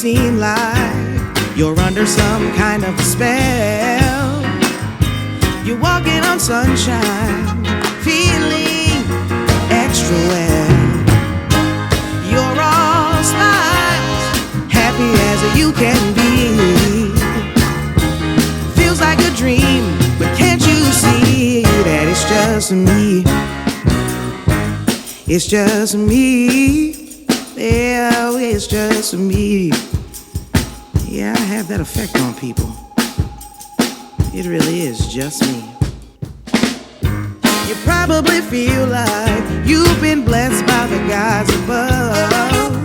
seem like you're under some kind of spell. You're walking on sunshine, feeling extra well. You're all smiles, happy as you can be. Feels like a dream, but can't you see that it's just me? It's just me. Yeah, it's just me. Yeah, I have that effect on people. It really is just me. You probably feel like you've been blessed by the gods above.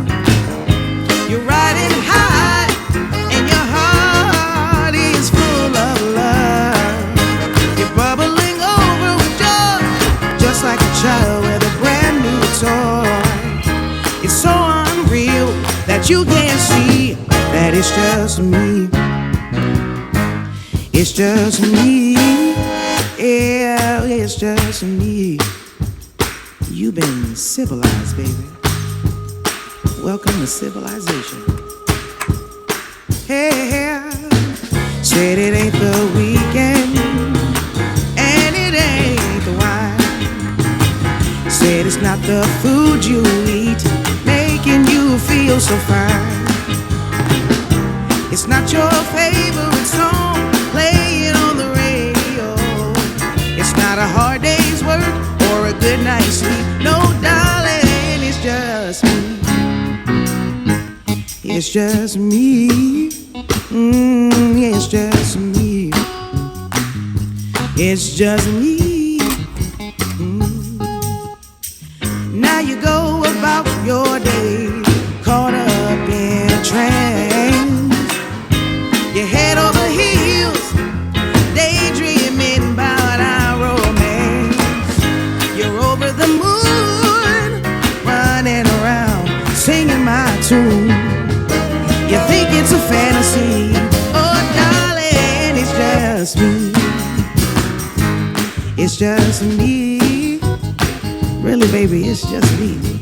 You're riding high and your heart is full of love. You're bubbling over with joy, just like a child with a brand new toy. It's so unreal that you can't see that it's just me. It's just me. Yeah, it's just me. You've been civilized, baby. Welcome to civilization. Hey, said it ain't the weekend, and it ain't the wine. Said it's not the food you eat making you feel so fine. It's not your favorite song playing on the radio. It's not a hard day's work or a good night's sleep. No, darling, it's just me. It's just me. It's just me. It's just me. Now you go about your day, caught up in a trance. Your head over heels, daydreaming about our romance. You're over the moon, running around, singing my tune. You think it's a fantasy, oh darling, it's just me. It's just me. Really, baby, it's just me.